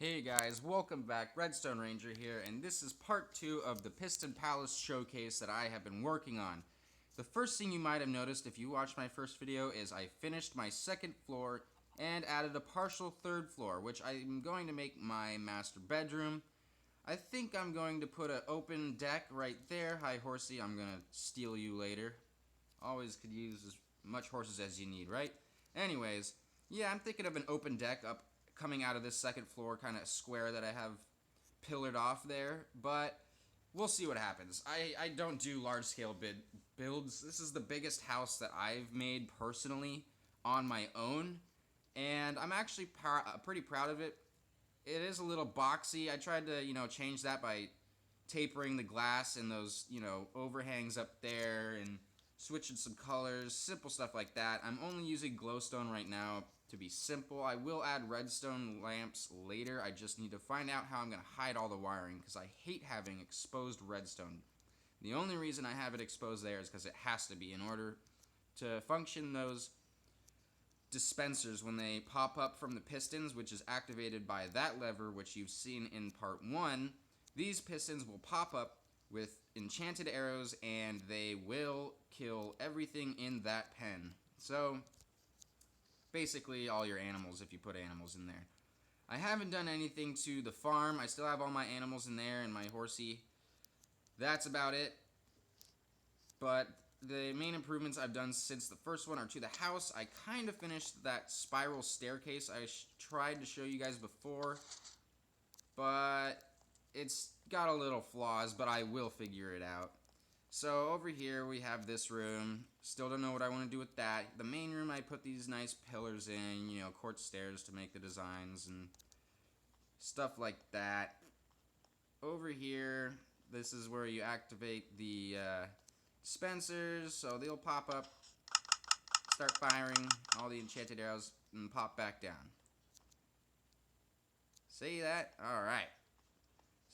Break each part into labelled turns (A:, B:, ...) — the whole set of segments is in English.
A: Hey guys, welcome back. Redstone Ranger here, and this is part 2 of the Piston Palace showcase that I have been working on. The first thing you might have noticed if you watched my first video is I finished my second floor and added a partial third floor, which I'm going to make my master bedroom. I think I'm going to put an open deck right there. Hi horsey, I'm going to steal you later. Always could use as much horses as you need, right? Anyways, yeah, I'm thinking of an open deck up coming out of this second floor kind of square that I have pillared off there, but we'll see what happens. I don't do large-scale builds. This is the biggest house that I've made personally on my own, and I'm actually pretty proud of it. It is a little boxy. I tried to, change that by tapering the glass and those, overhangs up there and switching some colors, simple stuff like that. I'm only using glowstone right now to be simple. I will add redstone lamps later. I just need to find out how I'm going to hide all the wiring because I hate having exposed redstone. The only reason I have it exposed there is because it has to be in order to function those dispensers when they pop up from the pistons, which is activated by that lever, which you've seen in part 1. These pistons will pop up with enchanted arrows and they will kill everything in that pen. So basically all your animals if you put animals in there. I haven't done anything to the farm. I still have all my animals in there and my horsey. That's about it. But the main improvements I've done since the first one are to the house. I kind of finished that spiral staircase I tried to show you guys before, but it's got a little flaws, but I will figure it out. So over here we have this room. Still don't know what I want to do with that. The main room, I put these nice pillars in, quartz stairs to make the designs and stuff like that. Over here, this is where you activate the dispensers, so they'll pop up, start firing all the enchanted arrows, and pop back down. See that? Alright.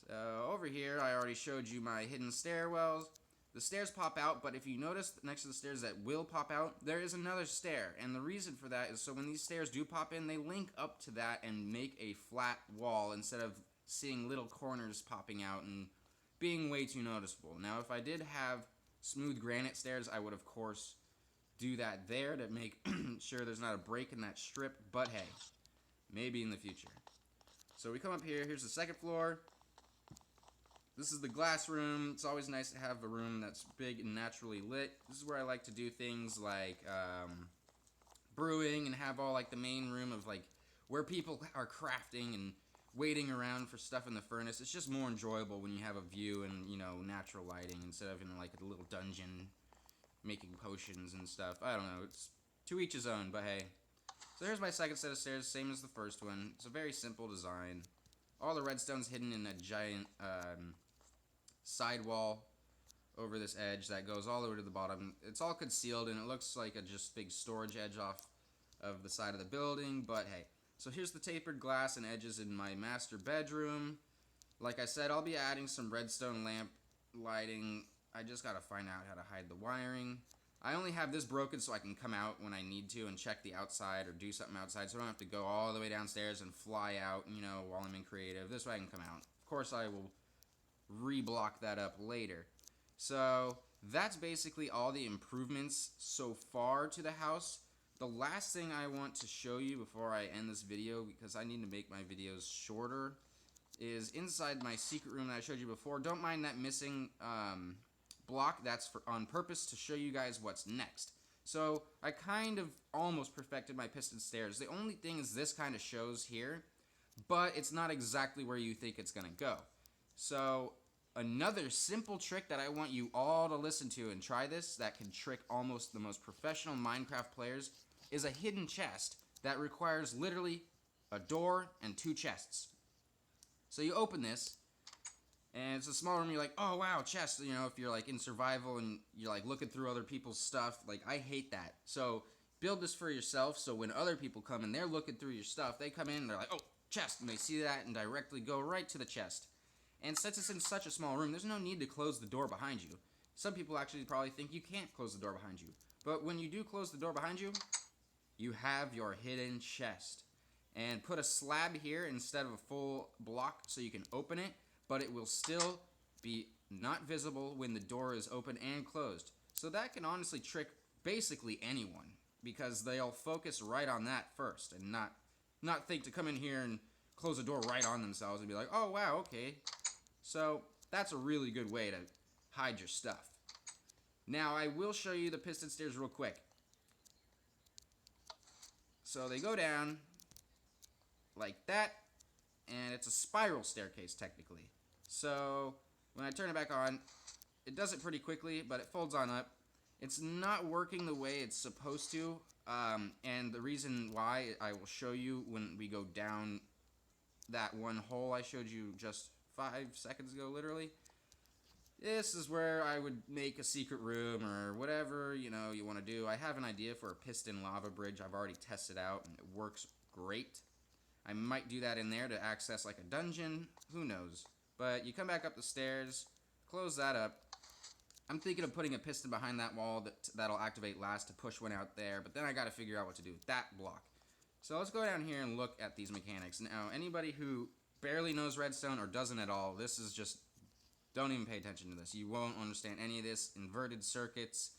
A: So over here, I already showed you my hidden stairwells. The stairs pop out, but if you notice next to the stairs that will pop out, there is another stair. And the reason for that is so when these stairs do pop in, they link up to that and make a flat wall instead of seeing little corners popping out and being way too noticeable. Now, if I did have smooth granite stairs, I would, of course, do that there to make sure there's not a break in that strip. But hey, maybe in the future. So we come up here. Here's the second floor. This is the glass room. It's always nice to have a room that's big and naturally lit. This is where I like to do things like brewing and have all like the main room of like where people are crafting and waiting around for stuff in the furnace. It's just more enjoyable when you have a view and, natural lighting instead of in like a little dungeon making potions and stuff. I don't know. It's to each his own, but hey. So here's my second set of stairs, same as the first one. It's a very simple design. All the redstone's hidden in a giant sidewall over this edge that goes all the way to the bottom. It's all concealed and it looks like a just big storage edge off of the side of the building, but hey. So here's the tapered glass and edges in my master bedroom. Like I said, I'll be adding some redstone lamp lighting. I just gotta find out how to hide the wiring. I only have this broken so I can come out when I need to and check the outside or do something outside, so I don't have to go all the way downstairs and fly out, while I'm in creative. This way I can come out. Of course, I will reblock that up later. So that's basically all the improvements so far to the house. The last thing I want to show you before I end this video, because I need to make my videos shorter, is inside my secret room that I showed you before. Don't mind that missing block. That's on purpose to show you guys what's next. So I kind of almost perfected my piston stairs. The only thing is this kind of shows here, but it's not exactly where you think it's going to go. So another simple trick that I want you all to listen to and try this, that can trick almost the most professional Minecraft players, is a hidden chest that requires literally a door and 2 chests. So you open this, and it's a small room. You're like, oh wow, chest. If you're like in survival and you're like looking through other people's stuff, like I hate that. So build this for yourself. So when other people come and they're looking through your stuff, they come in and they're like, oh, chest, and they see that and directly go right to the chest. And since it's in such a small room, there's no need to close the door behind you. Some people actually probably think you can't close the door behind you. But when you do close the door behind you, you have your hidden chest. and put a slab here instead of a full block so you can open it, but it will still be not visible when the door is open and closed. So that can honestly trick basically anyone, because they'll focus right on that first and not think to come in here and close the door right on themselves and be like, oh wow, okay. So that's a really good way to hide your stuff. Now I will show you the piston stairs real quick. So they go down like that, and it's a spiral staircase technically. So when I turn it back on, it does it pretty quickly, but it folds on up. It's not working the way it's supposed to, and the reason why I will show you when we go down that one hole I showed you just 5 seconds ago, literally. This is where I would make a secret room or whatever, you know, you want to do. I have an idea for a piston lava bridge. I've already tested out and it works great. I might do that in there to access like a dungeon. Who knows? But you come back up the stairs, close that up. I'm thinking of putting a piston behind that wall that'll activate last to push one out there, but then I got to figure out what to do with that block. So let's go down here and look at these mechanics. Now, anybody who barely knows redstone or doesn't at all, this is just, don't even pay attention to this. You won't understand any of this. Inverted circuits,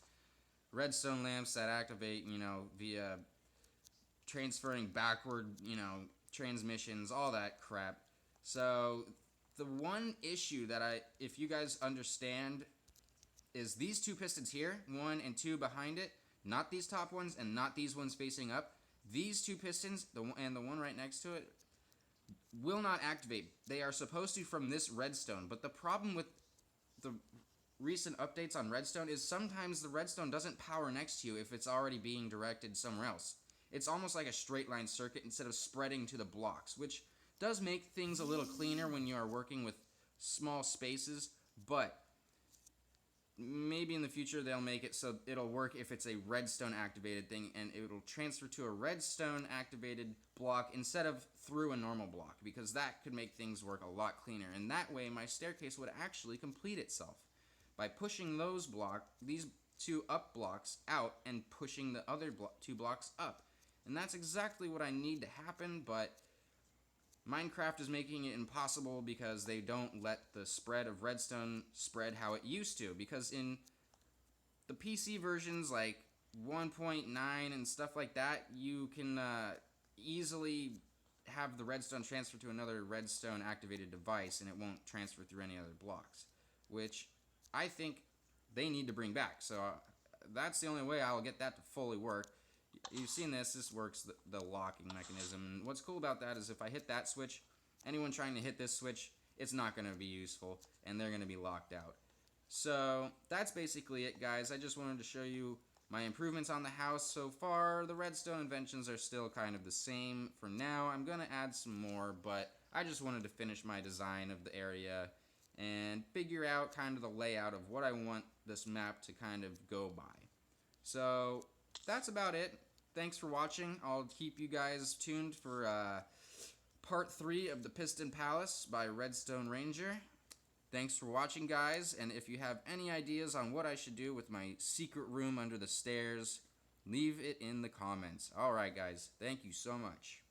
A: redstone lamps that activate, you know, via transferring backward, you know, transmissions, all that crap. So the one issue that if you guys understand, is these two pistons here, 1 and 2 behind it, not these top ones and not these ones facing up. These two pistons, and the one right next to it, will not activate. They are supposed to from this redstone, but the problem with the recent updates on redstone is sometimes the redstone doesn't power next to you if it's already being directed somewhere else. It's almost like a straight line circuit instead of spreading to the blocks, which does make things a little cleaner when you are working with small spaces, but maybe in the future they'll make it so it'll work if it's a redstone activated thing, and it will transfer to a redstone activated block instead of through a normal block, because that could make things work a lot cleaner. And that way my staircase would actually complete itself by pushing these two up blocks out and pushing the other two blocks up. And that's exactly what I need to happen, but Minecraft is making it impossible because they don't let the spread of redstone spread how it used to. Because in the PC versions like 1.9 and stuff like that, you can easily have the redstone transfer to another redstone activated device and it won't transfer through any other blocks, which I think they need to bring back. So that's the only way I'll get that to fully work. You've seen this works, the locking mechanism. And what's cool about that is if I hit that switch, anyone trying to hit this switch, it's not going to be useful, and they're going to be locked out. So that's basically it, guys. I just wanted to show you my improvements on the house so far. The Redstone Inventions are still kind of the same for now. I'm going to add some more, but I just wanted to finish my design of the area and figure out kind of the layout of what I want this map to kind of go by. So that's about it. Thanks for watching. I'll keep you guys tuned for part 3 of the Piston Palace by Redstone Ranger. Thanks for watching, guys, and if you have any ideas on what I should do with my secret room under the stairs, leave it in the comments. Alright, guys, thank you so much.